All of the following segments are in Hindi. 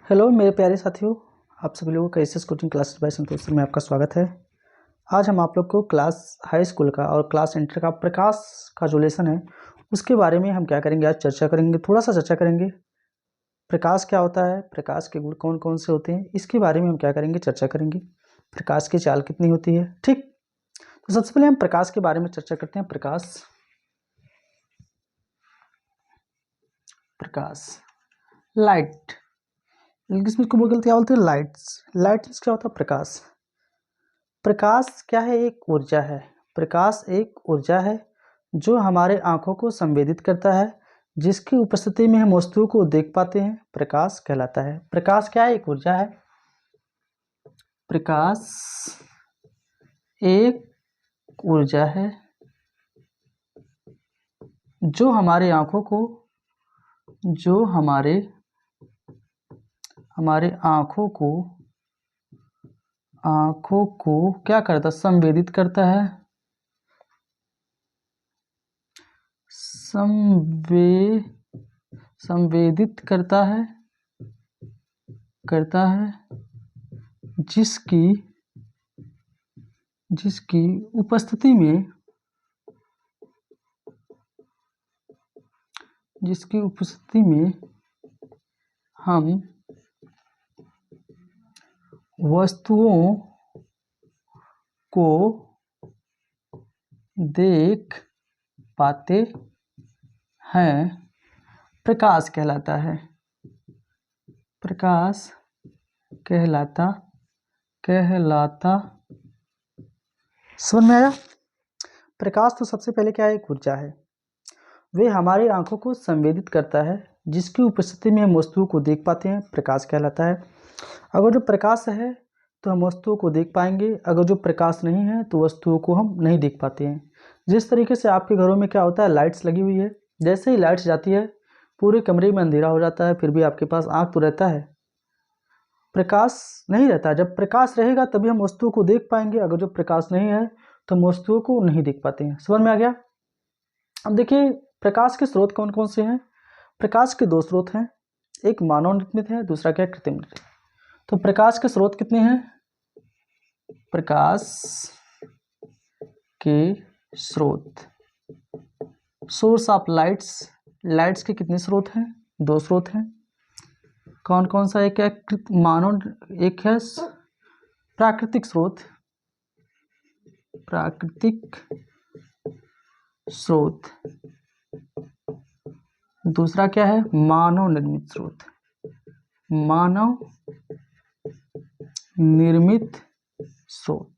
हेलो मेरे प्यारे साथियों, आप सभी लोगों का एसएस कोचिंग क्लासेस बाय संतोष सर में आपका स्वागत है। आज हम आप लोग को क्लास हाई स्कूल का और क्लास इंटर का प्रकाश का जो लेसन है उसके बारे में हम क्या करेंगे, आज चर्चा करेंगे। थोड़ा सा चर्चा करेंगे प्रकाश क्या होता है, प्रकाश के गुण कौन कौन से होते हैं, इसके बारे में हम क्या करेंगे, चर्चा करेंगे। प्रकाश की चाल कितनी होती है, ठीक। तो सबसे पहले हम प्रकाश के बारे में चर्चा करते हैं। प्रकाश लाइट, इंग्लिश में इसको क्या बोलते हैं, लाइट्स क्या होता है, प्रकाश। प्रकाश क्या है, एक ऊर्जा है। प्रकाश एक ऊर्जा है जो हमारे आंखों को संवेदित करता है, जिसकी उपस्थिति में हम वस्तुओं को देख पाते हैं, प्रकाश कहलाता है। प्रकाश क्या है, एक ऊर्जा है। प्रकाश एक ऊर्जा है जो हमारे आंखों को क्या करता है, संवेदित करता है, संवेदित करता है जिसकी उपस्थिति में हम वस्तुओं को देख पाते हैं, प्रकाश कहलाता है। प्रकाश कहलाता समझ में आया। प्रकाश तो सबसे पहले क्या है, एक ऊर्जा है। वे हमारी आंखों को संवेदित करता है, जिसकी उपस्थिति में हम वस्तुओं को देख पाते हैं, प्रकाश कहलाता है। अगर जो प्रकाश है तो हम वस्तुओं को देख पाएंगे, अगर जो प्रकाश नहीं है तो वस्तुओं को हम नहीं देख पाते हैं। जिस तरीके से आपके घरों में क्या होता है, लाइट्स लगी हुई है, जैसे ही लाइट्स जाती है पूरे कमरे में अंधेरा हो जाता है, फिर भी आपके पास आँख तो रहता है, प्रकाश नहीं रहता। जब प्रकाश रहेगा तभी हम वस्तुओं को देख पाएंगे, अगर जो प्रकाश नहीं है तो हम वस्तुओं को नहीं देख पाते हैं। समझ में आ गया। अब देखिए प्रकाश के स्रोत कौन कौन से हैं। प्रकाश के दो स्रोत हैं, एक मानव निर्मित है, दूसरा क्या, कृत्रिम निर्मित। तो प्रकाश के स्रोत कितने हैं, प्रकाश के स्रोत, सोर्स ऑफ लाइट्स के कितने स्रोत हैं, दो स्रोत हैं। कौन कौन सा, एक है मानव, एक है प्राकृतिक स्रोत, दूसरा क्या है, मानव निर्मित स्रोत।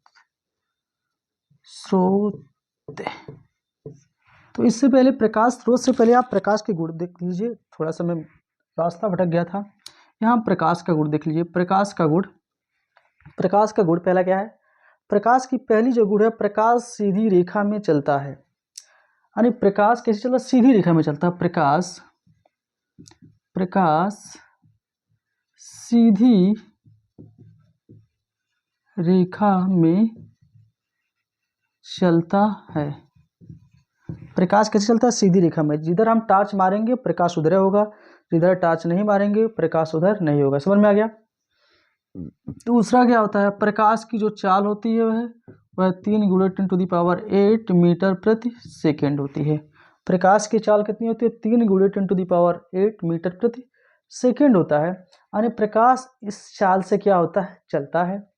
तो इससे पहले प्रकाश स्रोत से पहले आप प्रकाश के गुण देख लीजिए। थोड़ा सा मैं रास्ता भटक गया था, यहाँ प्रकाश का गुण देख लीजिए। प्रकाश का गुण पहला क्या है, प्रकाश की पहली जो गुण है, प्रकाश सीधी रेखा में चलता है। यानी प्रकाश कैसे चलता है, सीधी रेखा में चलता है। प्रकाश सीधी रेखा में चलता है। प्रकाश कैसे चलता है, सीधी रेखा में। जिधर हम टॉर्च मारेंगे प्रकाश उधर होगा, जिधर टॉर्च नहीं मारेंगे प्रकाश उधर नहीं होगा। समझ में आ गया। दूसरा क्या होता है, प्रकाश की जो चाल होती है वह 3 × 10⁸ मीटर प्रति सेकेंड होती है। प्रकाश की चाल कितनी होती है, 3 × 10⁸ मीटर प्रति सेकेंड होता है। यानी प्रकाश इस चाल से क्या होता है, चलता है।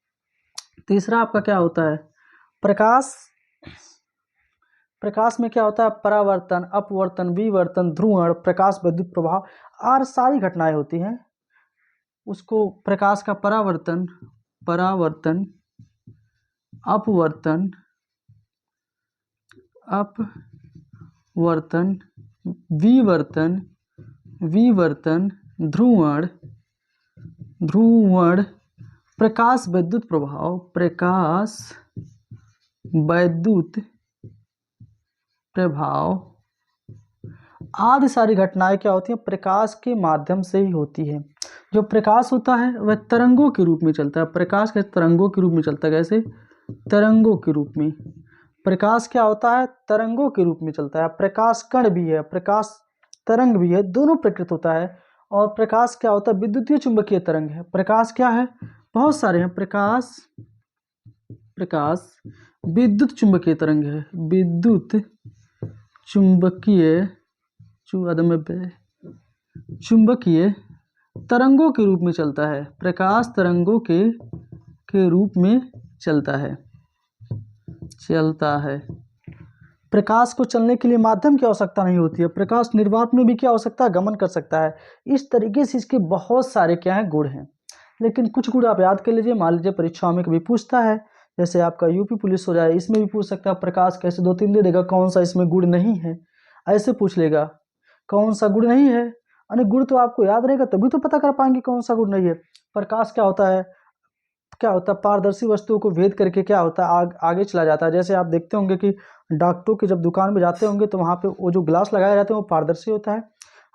तीसरा आपका क्या होता है, प्रकाश में क्या होता है, परावर्तन, अपवर्तन, विवर्तन, ध्रुवण, प्रकाश विद्युत प्रभाव और सारी घटनाएं होती हैं। उसको प्रकाश का परावर्तन, अपवर्तन, विवर्तन, ध्रुवण, प्रकाश विद्युत प्रभाव आदि सारी घटनाएं क्या होती हैं, प्रकाश के माध्यम से ही होती है। जो प्रकाश होता है वह तरंगों के रूप में चलता है। प्रकाश के तरंगों के रूप में चलता है। कैसे, तरंगों के रूप में। प्रकाश क्या होता है, तरंगों के रूप में चलता है। प्रकाश कण भी है, प्रकाश तरंग भी है, दोनों प्रकृत होता है। और प्रकाश क्या होता है? विद्युतीय चुंबकीय तरंग है। प्रकाश क्या है? बहुत सारे हैं। प्रकाश विद्युत चुंबकीय तरंग है। विद्युत चुंबकीय चुंबकीय तरंगों के रूप में चलता है। प्रकाश तरंगों के रूप में चलता है। प्रकाश को चलने के लिए माध्यम की आवश्यकता नहीं होती है। प्रकाश निर्वात में भी क्या हो सकता है? गमन कर सकता है। इस तरीके से इसके बहुत सारे क्या हैं? गुण हैं। लेकिन कुछ गुण आप याद कर लीजिए। मान लीजिए परीक्षाओं में कभी पूछता है, जैसे आपका यूपी पुलिस हो जाए, इसमें भी पूछ सकता है प्रकाश कैसे, 2-3 दे देगा, कौन सा इसमें गुण नहीं है, ऐसे पूछ लेगा। कौन सा गुण नहीं है, यानी गुण तो आपको याद रहेगा तभी तो पता कर पाएंगे कौन सा गुण नहीं है। प्रकाश क्या होता है? पारदर्शी वस्तुओं को भेद करके क्या होता है? आगे चला जाता है। जैसे आप देखते होंगे कि डॉक्टरों की जब दुकान में जाते होंगे तो वहाँ पे वो जो ग्लास लगाए रहते हैं वो पारदर्शी होता है।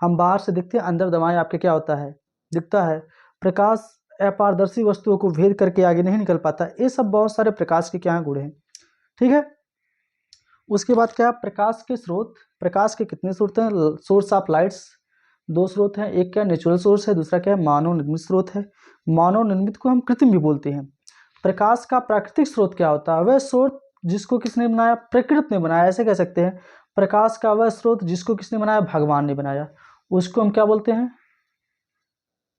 हम बाहर से देखते हैं, अंदर दवाएं आपके क्या होता है? दिखता है। प्रकाश अपारदर्शी वस्तुओं को भेद करके आगे नहीं निकल पाता। ये सब बहुत सारे प्रकाश के क्या गुण हैं। ठीक है। उसके बाद क्या? प्रकाश के स्रोत। प्रकाश के कितने स्रोत हैं? सोर्स ऑफ लाइट्स 2 स्रोत हैं। एक क्या? नेचुरल सोर्स है, दूसरा क्या है? मानव निर्मित स्रोत है। मानव निर्मित को हम कृत्रिम भी बोलते हैं। प्रकाश का प्राकृतिक स्रोत क्या होता है? वह स्रोत जिसको किसने बनाया? प्रकृति ने बनाया, ऐसे कह सकते हैं। प्रकाश का वह स्रोत जिसको किसने बनाया? भगवान ने बनाया। उसको हम क्या बोलते हैं?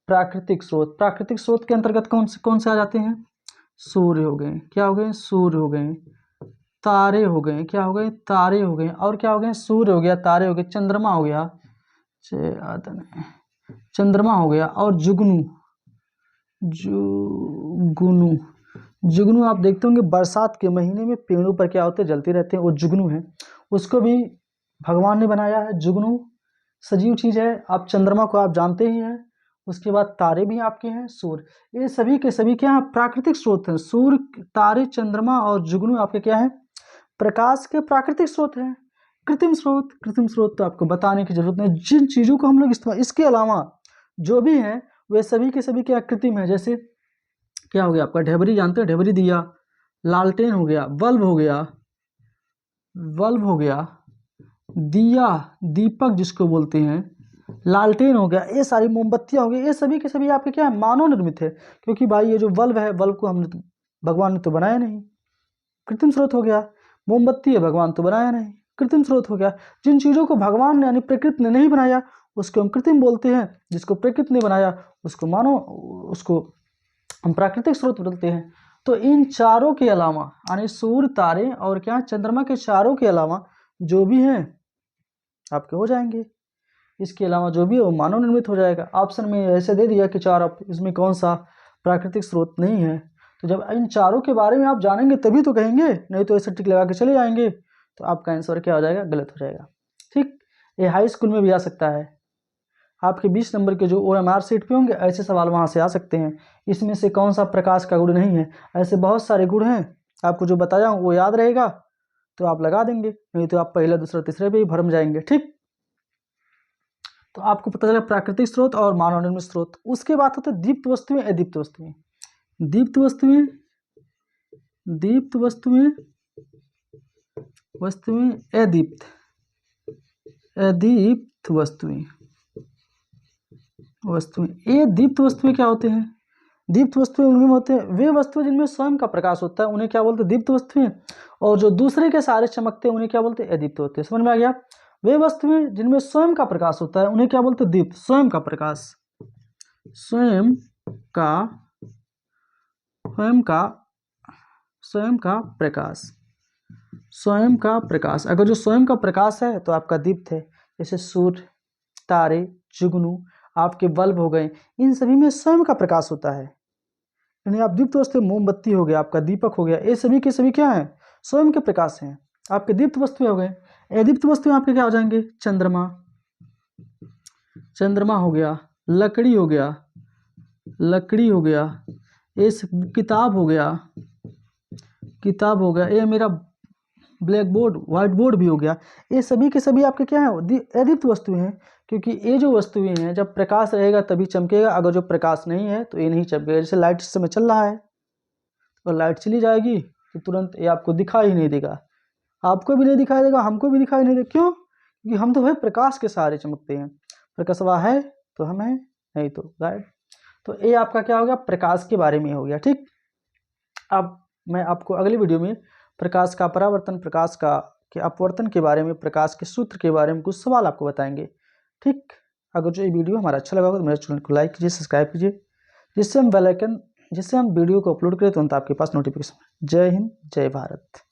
प्राकृतिक स्रोत। प्राकृतिक स्रोत के अंतर्गत कौन से आ जाते हैं? सूर्य हो गए। क्या हो गए? सूर्य हो गए। तारे हो गए। क्या हो गए? तारे हो गए। और क्या हो गए? सूर्य हो गया, तारे हो गए, चंद्रमा हो गया, चंद्रमा हो गया, और जुगनू। जुगनू आप देखते होंगे बरसात के महीने में पेड़ों पर क्या होते हैं? जलते रहते हैं, वो जुगनू है। उसको भी भगवान ने बनाया है। जुगनू सजीव चीज है। आप चंद्रमा को आप जानते ही हैं। उसके बाद तारे भी आपके हैं, सूर्य। ये सभी के सभी क्या हैं? प्राकृतिक स्रोत हैं। सूर्य, तारे, चंद्रमा और जुगनू आपके क्या है? प्रकाश के प्राकृतिक स्रोत हैं। कृत्रिम स्रोत तो आपको बताने की जरूरत नहीं। जिन चीजों को हम लोग इस्तेमाल, इसके अलावा जो भी हैं वे सभी के सभी क्या? कृत्रिम है। जैसे क्या हो गया आपका? ढेबरी, जानते हैं ढेबरी दिया, लालटेन हो गया, बल्ब हो गया, दिया, दीपक जिसको बोलते हैं, लालटेन हो गया, ये सारी मोमबत्तियां हो गई। ये सभी के सभी आपके क्या है? मानव निर्मित है। क्योंकि भाई ये जो बल्ब है, बल्ब को हमने भगवान ने तो बनाया नहीं, कृत्रिम स्रोत हो गया। मोमबत्ती है, भगवान तो बनाया नहीं, कृत्रिम स्रोत हो गया। जिन चीज़ों को भगवान ने यानी प्रकृति ने नहीं बनाया उसको हम कृत्रिम बोलते हैं। जिसको प्रकृति ने बनाया उसको हम प्राकृतिक स्रोत बोलते हैं। तो इन चारों के अलावा यानी सूर्य, तारे और क्या? चंद्रमा के चारों के अलावा जो भी हैं आपके हो जाएंगे। इसके अलावा जो भी है वो मानव निर्मित हो जाएगा। ऑप्शन में ऐसे दे दिया कि 4, इसमें कौन सा प्राकृतिक स्रोत नहीं है। तो जब इन चारों के बारे में आप जानेंगे तभी तो कहेंगे, नहीं तो ऐसे टिक लगा के चले जाएंगे तो आपका आंसर क्या हो जाएगा? गलत हो जाएगा। ठीक। ये हाई स्कूल में भी आ सकता है। आपके 20 नंबर के जो OMR सीट पे होंगे ऐसे सवाल वहाँ से आ सकते हैं। इसमें से कौन सा प्रकाश का गुण नहीं है? ऐसे बहुत सारे गुण हैं। आपको जो बताया हूँ वो याद रहेगा तो आप लगा देंगे, नहीं तो आप पहला, दूसरा, तीसरे पे ही भरम जाएंगे। ठीक। तो आपको पता चला प्राकृतिक स्रोत और मानव निर्मित स्रोत। उसके बाद होते हैं दीप्त वस्तुएं, अदीप्त वस्तुएं। दीप्त वस्तुएं अदीप्त वस्तुएं। ये दीप्त वस्तुएं क्या होते हैं? दीप्त वस्तुएं उनमें होते हैं वे वस्तुएं जिनमें स्वयं का प्रकाश होता है, उन्हें क्या बोलते हैं? दीप्त वस्तुएं। और जो दूसरे के सहारे चमकते हैं उन्हें क्या बोलते हैं? अदीप्त होते हैं। समझ में आ गया? वे वस्तुएं जिनमें स्वयं का प्रकाश होता है उन्हें क्या बोलते हैं? दीप्त। स्वयं का प्रकाश, स्वयं का प्रकाश। अगर जो स्वयं का प्रकाश है तो आपका दीप्त है। जैसे सूर्य, तारे, जुगनू, आपके बल्ब हो गए, इन सभी में स्वयं का प्रकाश होता है। यानी आप दीप्त वस्तु, मोमबत्ती हो गया, आपका दीपक हो गया, ये सभी के सभी क्या हैं? स्वयं के प्रकाश हैं। आपके दीप्त वस्तुएं हो गए। अदीप्त वस्तुएं आपके क्या हो जाएंगे? चंद्रमा हो गया, लकड़ी हो गया, इस किताब हो गया, ये मेरा ब्लैक बोर्ड, व्हाइट बोर्ड भी हो गया। ये सभी के सभी आपके क्या है? अदीप्त वस्तुएं हैं। क्योंकि ये जो वस्तुएं हैं जब प्रकाश रहेगा तभी चमकेगा, अगर जो प्रकाश नहीं है तो ये नहीं चमकेगा। जैसे लाइट इस समय चल रहा है और लाइट चली जाएगी तो तुरंत ये आपको दिखाई नहीं देगा, आपको भी नहीं दिखाई देगा, हमको भी दिखाई नहीं देगा। क्यों? क्योंकि हम तो भाई प्रकाश के सहारे चमकते हैं। प्रकाशवा है तो हम हैं, नहीं तो गायब। तो ये आपका क्या हो गया, प्रकाश के बारे में हो गया। ठीक, अब मैं आपको अगली वीडियो में प्रकाश का परावर्तन, प्रकाश का के अपवर्तन के बारे में, प्रकाश के सूत्र के बारे में कुछ सवाल आपको बताएंगे। ठीक, अगर जो ये वीडियो हमारा अच्छा लगा हो तो मेरे चैनल को लाइक कीजिए, सब्सक्राइब कीजिए, जिससे हम वीडियो को अपलोड करें तुरंत आपके पास नोटिफिकेशन। जय हिंद, जय भारत।